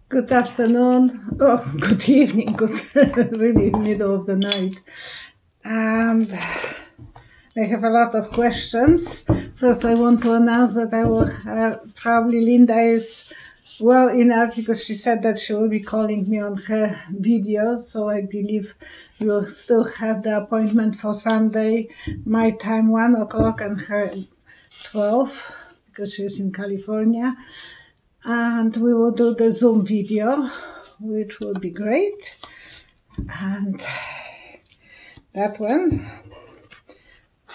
Good afternoon. Oh, good evening. Good, really middle of the night. And I have a lot of questions. First, I want to announce that I will probably Linda is well enough because she said that she will be calling me on her video. So I believe we will still have the appointment for Sunday, my time 1 o'clock and her 12 because she's in California. And we will do the Zoom video, which will be great. And that one.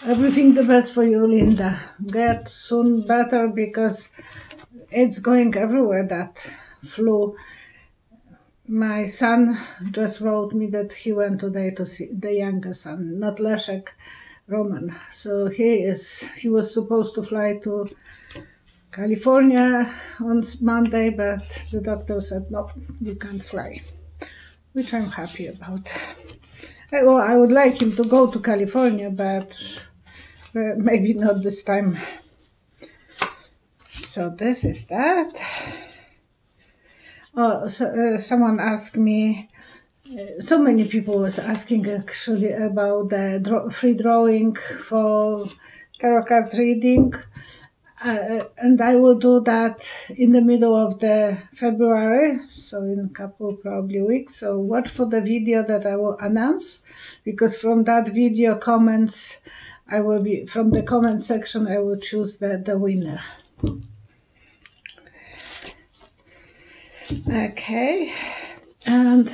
Everything the best for you, Linda. Get soon better because it's going everywhere, that flu. My son just wrote me that he went today to see the younger son, not Leszek, Roman. So he was supposed to fly to California on Monday, but the doctor said, no, you can't fly, which I'm happy about. Well, I would like him to go to California, but maybe not this time. So this is that. Oh, so, someone asked me, so many people was asking actually about the free drawing for tarot card reading. And I will do that in the middle of the February, so in a couple probably weeks. So watch for the video that I will announce, because from that video comments, from the comment section, I will choose the winner. Okay, and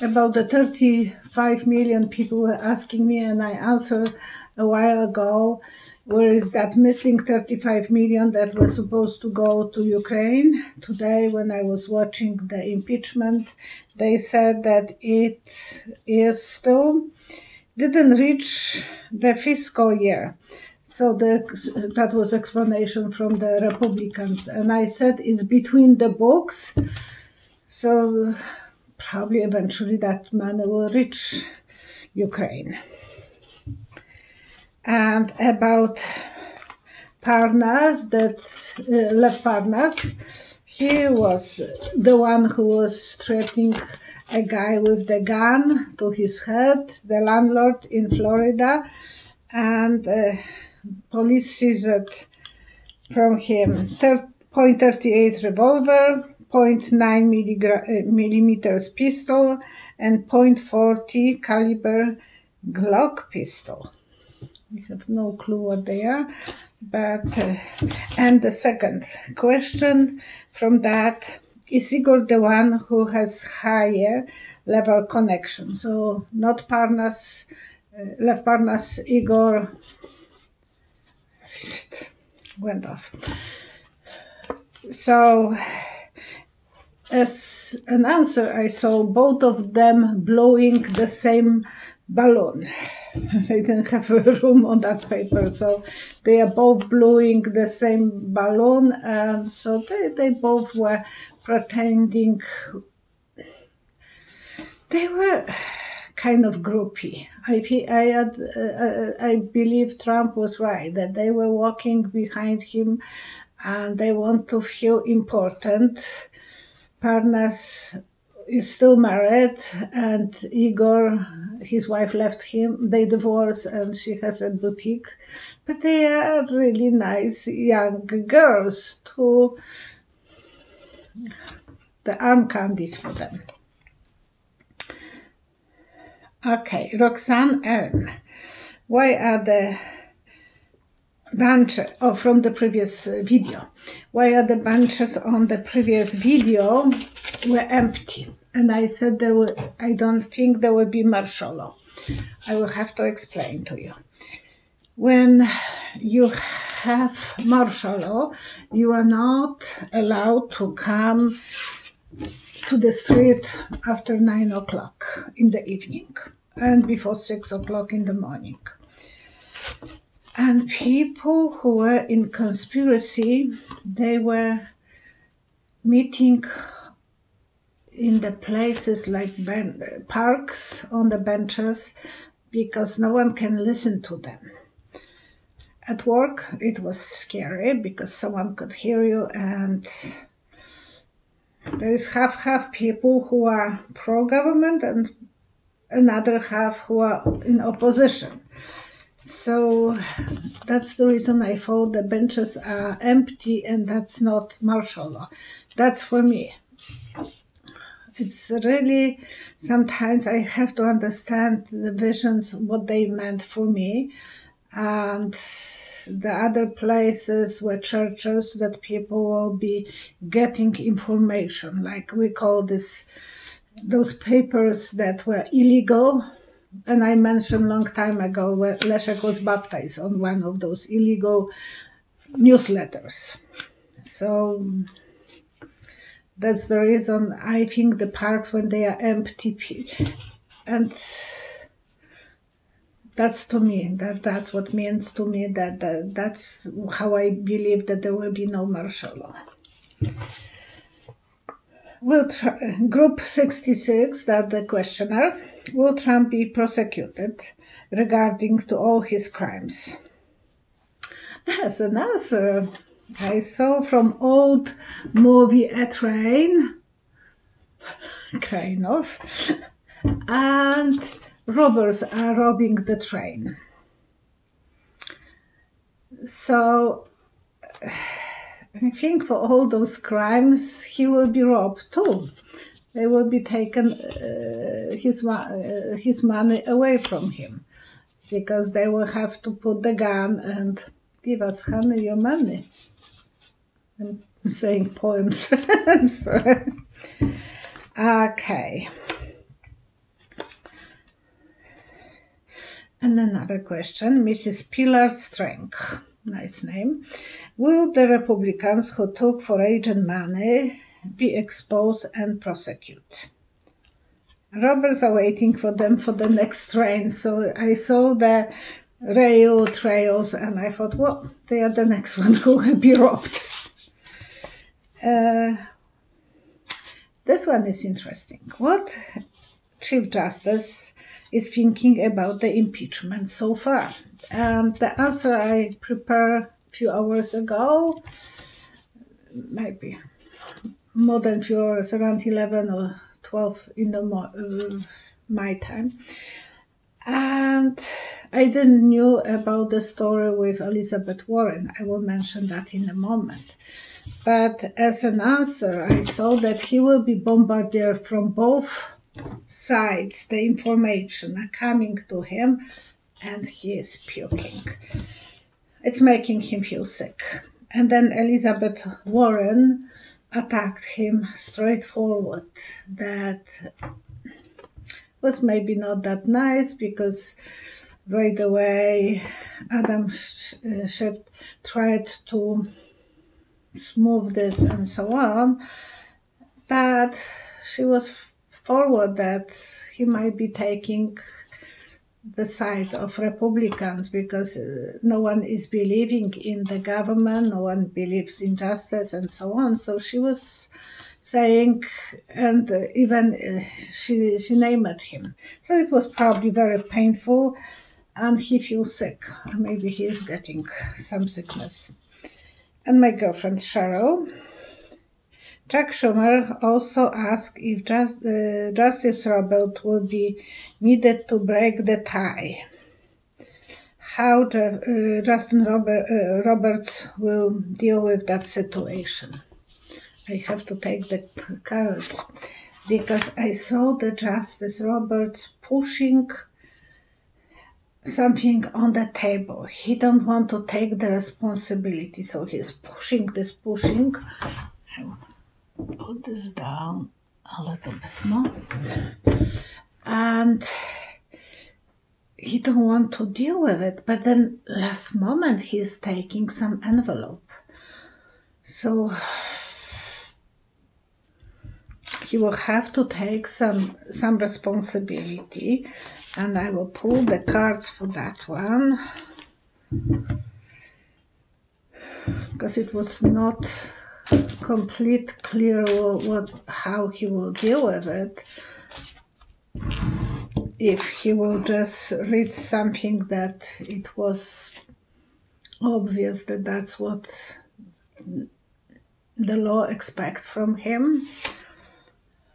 about the 35 million people were asking me, and I answered a while ago, where is that missing 35 million that was supposed to go to Ukraine? Today, when I was watching the impeachment, they said that it is still didn't reach the fiscal year. So that was explanation from the Republicans. And I said it's between the books. So probably eventually that money will reach Ukraine. And about Parnas, Lev Parnas, he was the one who was threatening a guy with the gun to his head, the landlord in Florida, and police seized from him .38 revolver, 0.9 millimeters pistol, and .40 caliber Glock pistol. We have no clue what they are, but and the second question from that, is Igor the one who has higher level connection? So not Parnas, Lev Parnas, Igor went off. So as an answer, I saw both of them blowing the same balloon. They didn't have room on that paper, so they are both blowing the same balloon, and so they both were pretending. They were kind of groupie. I believe Trump was right, that they were walking behind him and they want to feel important. Parnas is still married, and Igor, his wife left him. They divorced, and she has a boutique. But they are really nice young girls, too. The arm candies for them. Okay, Roxanne N. Why are the branches, from the previous video, why are the branches on the previous video were empty? And I said I don't think there will be marshmallow. I will have to explain to you. When you have marshmallow, you are not allowed to come to the street after 9 o'clock in the evening and before 6 o'clock in the morning. And people who were in conspiracy, they were meeting in the places like parks on the benches, because no one can listen to them. At work, it was scary because someone could hear you and There is half people who are pro-government and another half who are in opposition. So that's the reason I thought the benches are empty, and that's not martial law. That's for me. It's really, sometimes I have to understand the visions, what they meant for me, and the other places were churches that people will be getting information, like we call this, those papers that were illegal. And I mentioned long time ago when Leszek was baptized on one of those illegal newsletters. So that's the reason I think the parks, when they are empty, and that's to me, that's what means to me, that's how I believe that there will be no martial law. Group 66, that the questioner, will Trump be prosecuted regarding to all his crimes? As an answer, I saw from old movie A Train, kind of, and robbers are robbing the train. So I think for all those crimes he will be robbed too. They will be taken his money away from him, because they will have to put the gun and give us, honey, your money. I'm saying poems. I'm sorry. Okay. And another question, Mrs. Pilar Strength, nice name. Will the Republicans who took for agent money be exposed and prosecuted? Robbers are waiting for them for the next train. So I saw the rail trails and I thought, well, they are the next one who will be robbed. This one is interesting. What Chief Justice is thinking about the impeachment so far? And the answer I prepared a few hours ago, maybe more than a few hours, around 11 or 12 in the my time. And I didn't know about the story with Elizabeth Warren. I will mention that in a moment. But as an answer, I saw that he will be bombarded from both sides. The information are coming to him and he is puking. It's making him feel sick. And then Elizabeth Warren attacked him straightforward. That was maybe not that nice, because right away Adam Schiff tried to smooth this and so on, but she was forward that he might be taking the side of Republicans, because no one is believing in the government, no one believes in justice and so on. So she was saying, and even she named him. So it was probably very painful, and he feels sick. Maybe he is getting some sickness. And my girlfriend Cheryl, Chuck Schumer also asked if Justice Roberts will be needed to break the tie. How Justin Roberts will deal with that situation. I have to take the cards, because I saw the Justice Roberts pushing something on the table. He don't want to take the responsibility, so he's pushing. I will put this down a little bit more. And he don't want to deal with it, but then last moment he's taking some envelope. So he will have to take some responsibility, and I will pull the cards for that one, because it was not complete clear how he will deal with it. If he will just read something that it was obvious that that's what the law expect from him.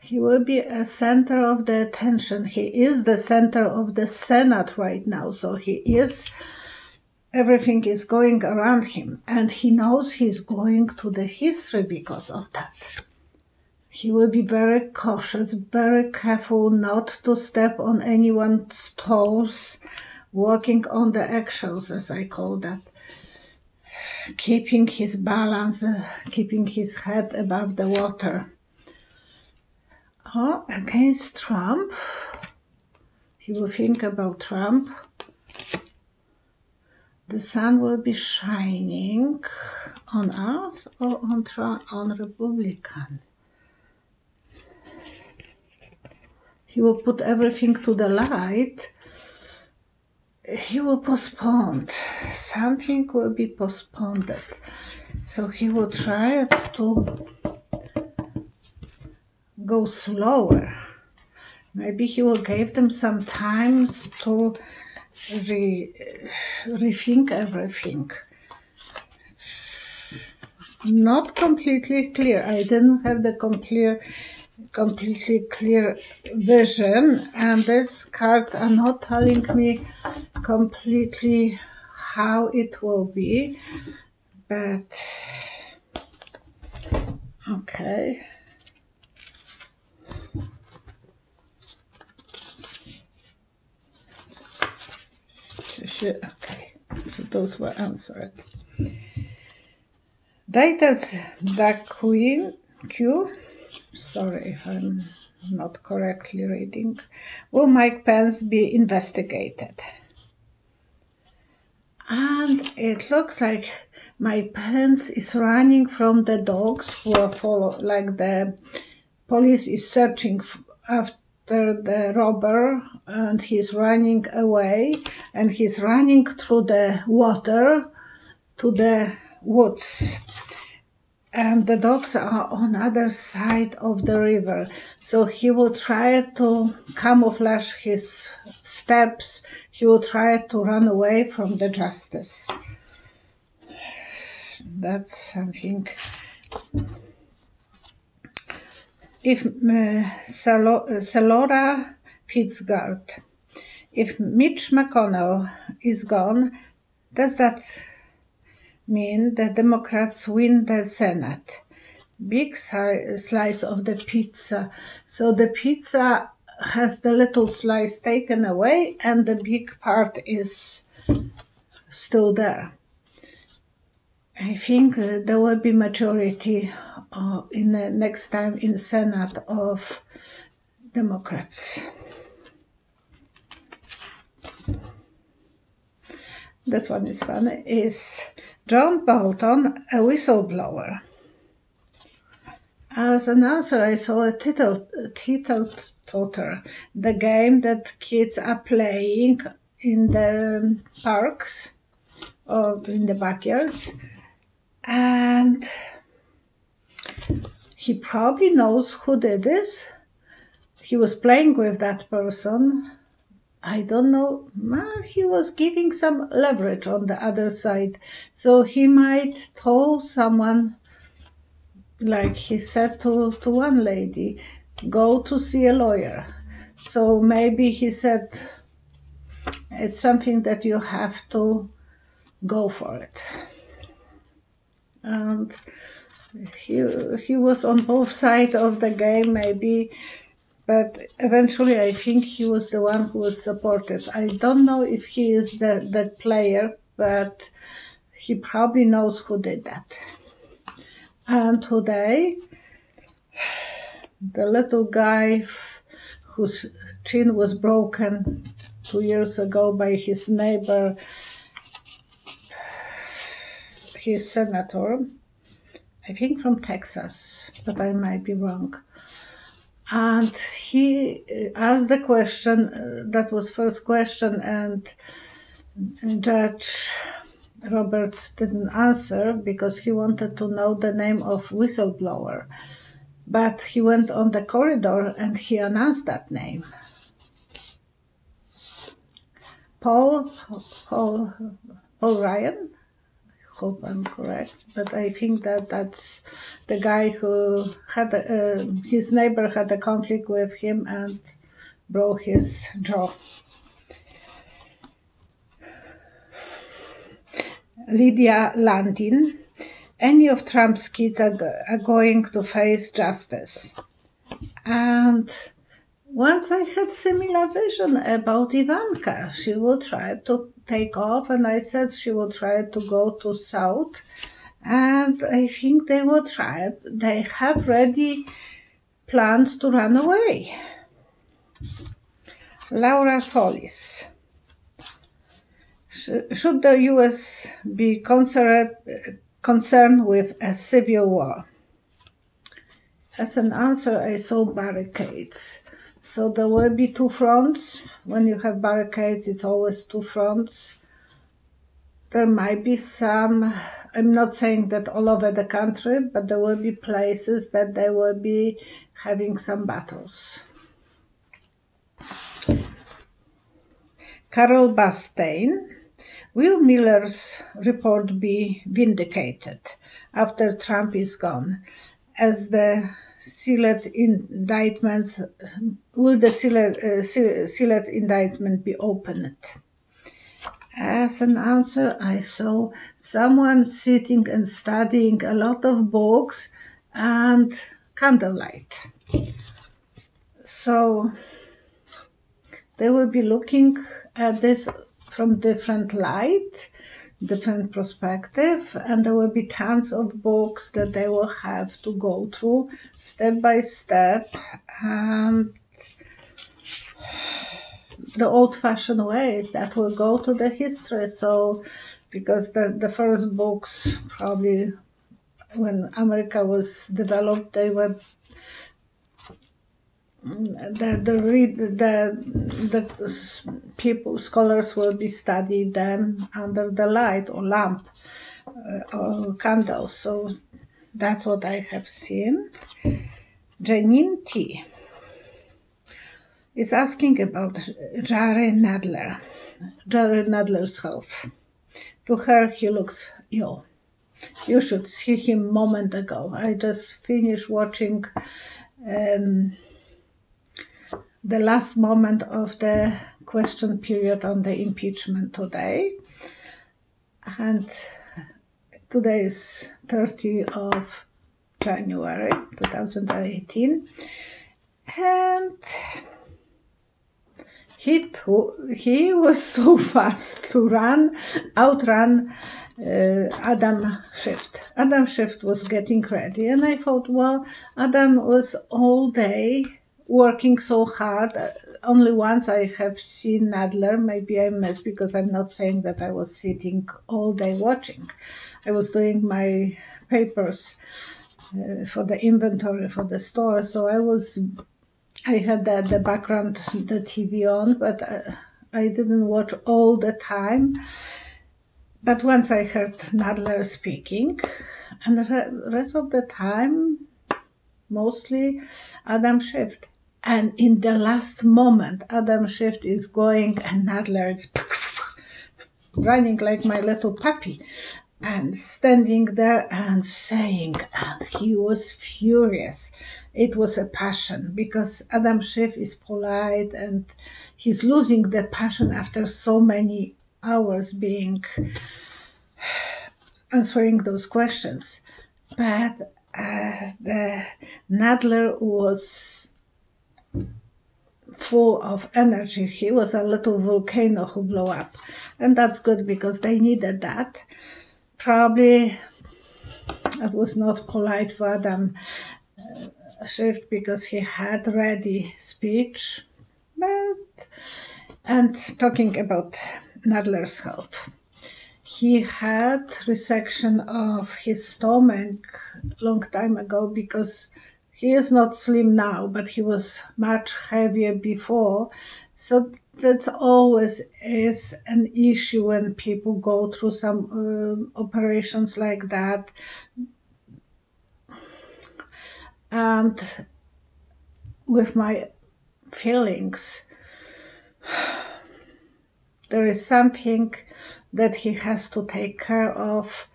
He will be a center of the attention. He is the center of the Senate right now, so everything is going around him, and he knows he's going to the history because of that. He will be very cautious, very careful not to step on anyone's toes, walking on the eggshells, as I call that, keeping his balance, keeping his head above the water. Oh, against Trump, he will think about Trump. The sun will be shining on us or on Republican. He will put everything to the light. He will postpone. Something will be postponed. So he will try to go slower. Maybe he will give them some time to rethink everything. Not completely clear. I didn't have the completely clear vision, and these cards are not telling me completely how it will be, but okay. Okay, so those were answered. Data's the Queen Q. Sorry if I'm not correctly reading. Will Mike Pence be investigated? And it looks like Mike Pence is running from the dogs who are like the police is searching after the robber, and he's running away, and he's running through the water to the woods. And the dogs are on the other side of the river. So he will try to camouflage his steps. He will try to run away from the justice. That's something. If Salora Fitzgerald, if Mitch McConnell is gone, does that mean the Democrats win the Senate? Big slice of the pizza. So the pizza has the little slice taken away and the big part is still there. I think there will be majority in the next time in Senate of Democrats. This one is funny. Is John Bolton a whistleblower? As an answer, I saw a Teeter-totter, the game that kids are playing in the parks or in the backyards. And he probably knows who did this. He was playing with that person. I don't know. He was giving some leverage on the other side. So he might tell someone, like he said to one lady, go to see a lawyer. So maybe he said, it's something that you have to go for it. And he was on both sides of the game, maybe, but eventually I think he was the one who was supportive. I don't know if he is the player, but he probably knows who did that. And today, the little guy whose chin was broken 2 years ago by his neighbor, his senator, I think from Texas, but I might be wrong. And he asked the question, that was first question, and Judge Roberts didn't answer because he wanted to know the name of whistleblower. But he went on the corridor and he announced that name. Paul Ryan? hope I'm correct, but I think that that's the guy who had his neighbor had a conflict with him and broke his jaw. Lydia Landin. Any of Trump's kids are going to face justice. And once I had similar vision about Ivanka. She will try to take off, and I said she will try to go to South. And I think they will try it. They have ready plans to run away. Laura Solis. Should the US be concerned with a civil war? As an answer, I saw barricades. So there will be two fronts. When you have barricades, it's always two fronts. There might be some, I'm not saying that all over the country, but there will be places that they will be having some battles. Carol Bastain. Will Mueller's report be vindicated after Trump is gone? As the sealed indictments, will the sealed indictment be opened? As an answer, I saw someone sitting and studying a lot of books and candlelight. So they will be looking at this from different light, different perspective, and there will be tons of books that they will have to go through step by step, and the old-fashioned way that will go to the history. So because the first books, probably when America was developed, they were the people, scholars will be studying them under the light or lamp or candles. So that's what I have seen. Janine T. is asking about Jerry Nadler's health. To her, he looks ill. You should see him a moment ago. I just finished watching the last moment of the question period on the impeachment today. And today is 30th of January 2018. And he was so fast to outrun Adam Schiff. Adam Schiff was getting ready, and I thought, well, Adam was all day working so hard. Only once I have seen Nadler. Maybe I missed, because I'm not saying that I was sitting all day watching. I was doing my papers for the inventory for the store, so I had the background, the TV on, but I didn't watch all the time. But once I heard Nadler speaking, and the rest of the time, mostly Adam Schiff. And in the last moment, Adam Schiff is going and Nadler is running like my little puppy and standing there and saying, and he was furious. It was a passion, because Adam Schiff is polite and he's losing the passion after so many hours answering those questions. But the Nadler was full of energy. He was a little volcano who blew up, and that's good, because they needed that. Probably it was not polite for Adam Schiff, because he had ready speech. And talking about Nadler's health, he had resection of his stomach long time ago, because he is not slim now, but he was much heavier before. So that always is an issue when people go through some operations like that. And with my feelings, there is something that he has to take care of,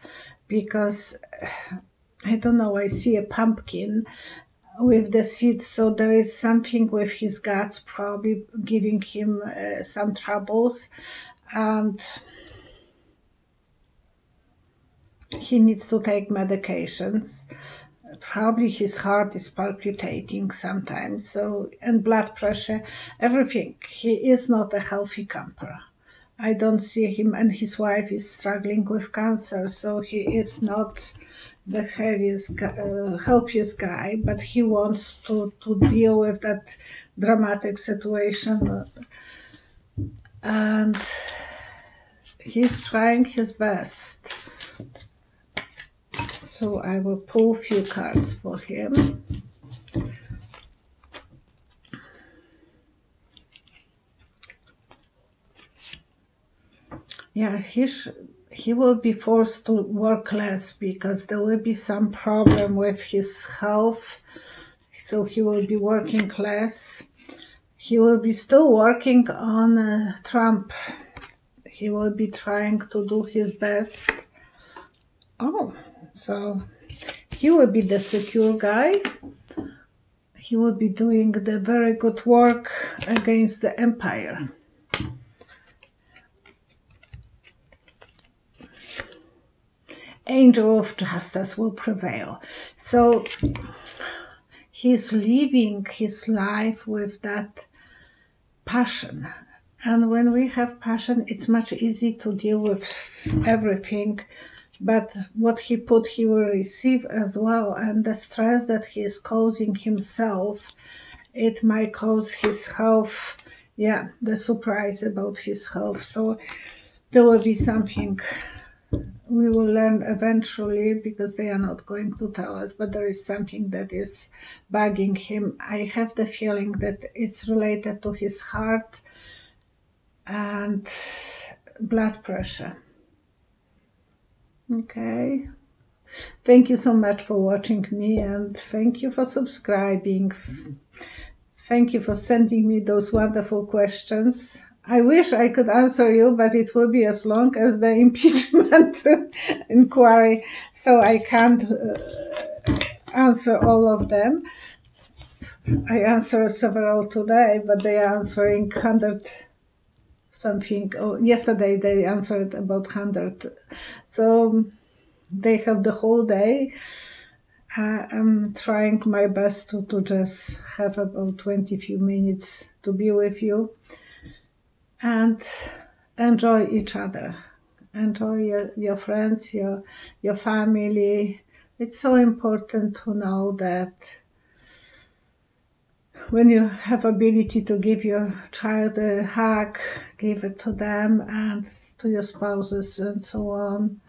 because I don't know, I see a pumpkin with the seeds, so there is something with his guts probably giving him some troubles, and he needs to take medications. Probably his heart is palpitating sometimes, so, and blood pressure, everything. He is not a healthy camper. I don't see him, and his wife is struggling with cancer, so he is not the healthiest guy, but he wants to deal with that dramatic situation, and he's trying his best. So I will pull a few cards for him. Yeah, he will be forced to work less because there will be some problem with his health. So he will be working less. He will be still working on Trump. He will be trying to do his best. Oh, so he will be the secure guy. He will be doing the very good work against the empire. Angel of Justice will prevail. So he's living his life with that passion. And when we have passion, it's much easier to deal with everything. But what he put, he will receive as well. And the stress that he is causing himself, it might cause his health, the surprise about his health. So there will be something we will learn eventually, because they are not going to tell us, but there is something that is bugging him. I have the feeling that it's related to his heart and blood pressure. Okay. Thank you so much for watching me, and thank you for subscribing. Thank you for sending me those wonderful questions. I wish I could answer you, but it will be as long as the impeachment inquiry, so I can't answer all of them. I answered several today, but they are answering 100 something. Oh, yesterday they answered about 100. So they have the whole day. I'm trying my best to just have about 20 few minutes to be with you and enjoy each other. Enjoy your friends, your family. It's so important to know that when you have ability to give your child a hug, give it to them and to your spouses and so on.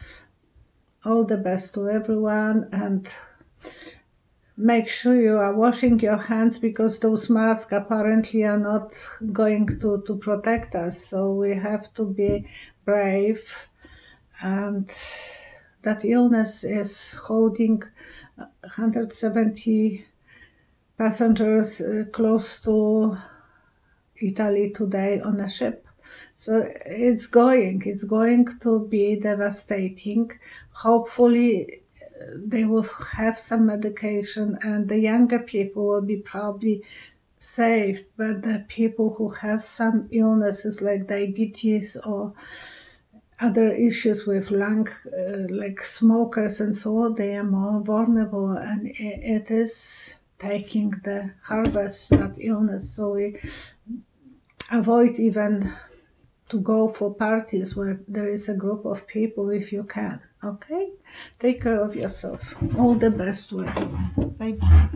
All the best to everyone, and make sure you are washing your hands, because those masks apparently are not going to protect us. So we have to be brave, and that illness is holding 170 passengers close to Italy today on a ship. So it's going to be devastating. Hopefully they will have some medication and the younger people will be probably saved, but the people who have some illnesses like diabetes or other issues with lung, like smokers and so on, they are more vulnerable, and it is taking the harvest, that illness. So we avoid even to go for parties where there is a group of people if you can. Okay? Take care of yourself. All the best to everyone. Bye-bye.